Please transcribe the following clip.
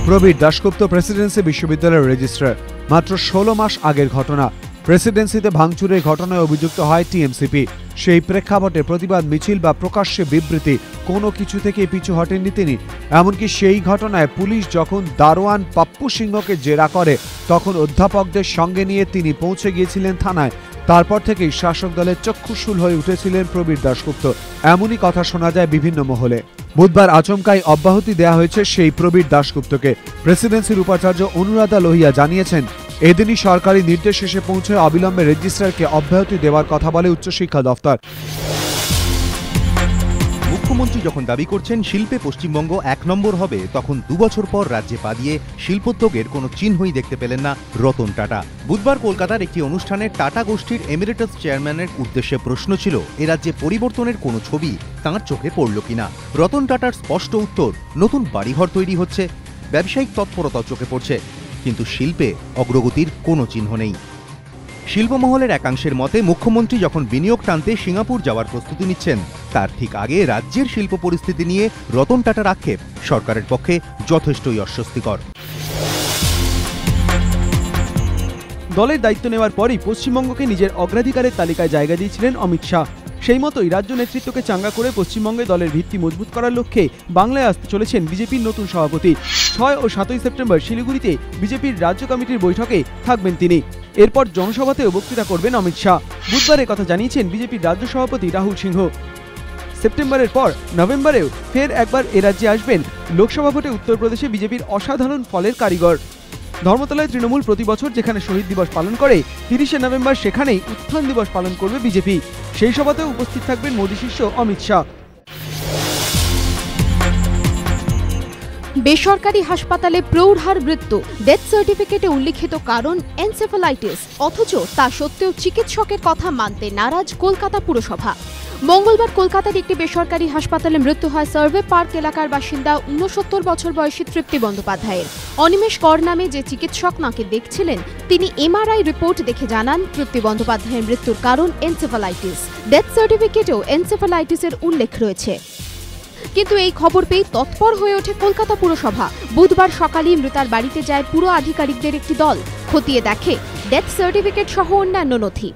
Prabir Dasgupta Presidency বিশ্ববিদ্যালয়ের registrar. মাত্র 16 মাস আগের ঘটনা। প্রেসিডেন্সিতে ভাঙচুরের ঘটনায় অভিযুক্ত হয় টিএমসিপি। সেই প্রেক্ষাপটে প্রতিবাদ মিছিল বা প্রকাশ্যে বিবৃতি কোনো কিছু থেকে পিছু হটেননি তিনি। এমনকি সেই ঘটনায় পুলিশ যখন দারোয়ান পাপ্পু সিংহকে জেরা করে তখন অধ্যাপকদের সঙ্গে নিয়ে তিনি পৌঁছে গিয়েছিলেন থানায়। তারপর থেকেই শাসক দলের চক্ষুশূল হয়ে উঠেছিলেন প্রবীর দাশগুপ্ত। এমনই কথা শোনা যায় বিভিন্ন মহলে। বুধবার আচমকাই অব্যাহতি দেওয়া হয়েছে সেই প্রবীর দাশগুপ্তকে। প্রেসিডেন্সির উপাচার্য অনুরাধা লোহিয়া জানিয়েছেন, এদিনই সরকারি নির্দেশ এসে পৌঁছে অবিলম্বে রেজিস্ট্রারকে অব্যাহতি দেওয়ার কথা বলে উচ্চশিক্ষা দফতর। মুখ্যমন্ত্রী যখন দাবি করছেন শিল্পে পশ্চিমবঙ্গ 1 নম্বর হবে, তখন 2 বছর পর রাজ্যে পা দিয়ে শিল্পোদ্যোগের কোনো চিহ্নই দেখতে পেলেন না রতন টাটা। বুধবার কলকাতার একটি অনুষ্ঠানে টাটা গোষ্ঠীর এমিরেটাস চেয়ারম্যানের উদ্দেশ্যে প্রশ্ন ছিল, এ রাজ্যে পরিবর্তনের কোনো ছবি তাঁর চোখে পড়ল কিনা। রতন টাটার স্পষ্ট উত্তর, নতুন বাড়িঘর তৈরি হচ্ছে, ব্যবসায়িক তৎপরতা চোখে পড়ছে, কিন্তু শিল্পে অগ্রগতির কোনো চিহ্ন নেই। শিল্পমহলের একাংশের মতে মুখ্যমন্ত্রী যখন বিনিয়োগ টানতে সিঙ্গাপুর যাওয়ার প্রস্তুতি নিচ্ছেন, তার ঠিক আগে রাজ্যের শিল্প পরিস্থিতি নিয়ে রতন টাটার আক্ষেপ সরকারের পক্ষে যথেষ্টই অস্বস্তিকর। দলের দায়িত্ব নেওয়ার পরই পশ্চিমবঙ্গকে নিজের অগ্রাধিকারের তালিকায় জায়গা দিয়েছিলেন অমিত শাহ। সেই মতোই রাজ্য নেতৃত্বকে চাঙ্গা করে পশ্চিমবঙ্গে দলের ভিত্তি মজবুত করার লক্ষ্যে বাংলায় আসতে চলেছেন বিজেপির নতুন সভাপতি। 6 ও 7 সেপ্টেম্বর শিলিগুড়িতে বিজেপির রাজ্য কমিটির বৈঠকে থাকবেন তিনি। এরপর জনসভাতেও বক্তৃতা করবেন অমিত শাহ। বুধবার কথা জানিয়েছেন বিজেপির রাজ্য সভাপতি রাহুল সিংহ। সেপ্টেম্বরের পর নভেম্বরেও ফের একবার এ রাজ্যে আসবেন লোকসভা ভোটে উত্তরপ্রদেশে বিজেপির অসাধারণ ফলের কারিগর। ধর্মতলায় তৃণমূল প্রতি বছর যেখানে শহীদ দিবস পালন করে, 30শে নভেম্বর সেখানেই উত্থান দিবস পালন করবে বিজেপি। সেই সভাতেও উপস্থিত থাকবেন মোদী শিষ্য অমিত শাহ। বেসরকারি হাসপাতালে প্রৌঢ়ার মৃত্যু, ডেথ সার্টিফিকেটে উল্লিখিত কারণ এনসেফালাইটিস, অথচ তা সত্ত্বেও চিকিৎসকের কথা মানতে নারাজ কলকাতা পুরসভা। মঙ্গলবার কলকাতার একটি বেসরকারি হাসপাতালে মৃত্যু হয় সার্ভে পার্ক এলাকার বাসিন্দা 69 বছর বয়সী তৃপ্তি বন্দ্যোপাধ্যায়ের। অনিমেষ কর নামে যে চিকিৎসক নাকে দেখছিলেন, তিনি এমআরআই রিপোর্ট দেখে জানান তৃপ্তি বন্দ্যোপাধ্যায়ের মৃত্যুর কারণ এনসেফালাইটিস। ডেথ সার্টিফিকেটেও এনসেফালাইটিসের উল্লেখ রয়েছে। কিন্তু এই খবর পেয়ে তৎপর হয়ে ওঠে কলকাতা পুরসভা। বুধবার সকালেই মৃতার বাড়িতে যায় পুর আধিকারিকদের একটি দল। খতিয়ে দেখে ডেথ সার্টিফিকেট সহ অন্যান্য নথি।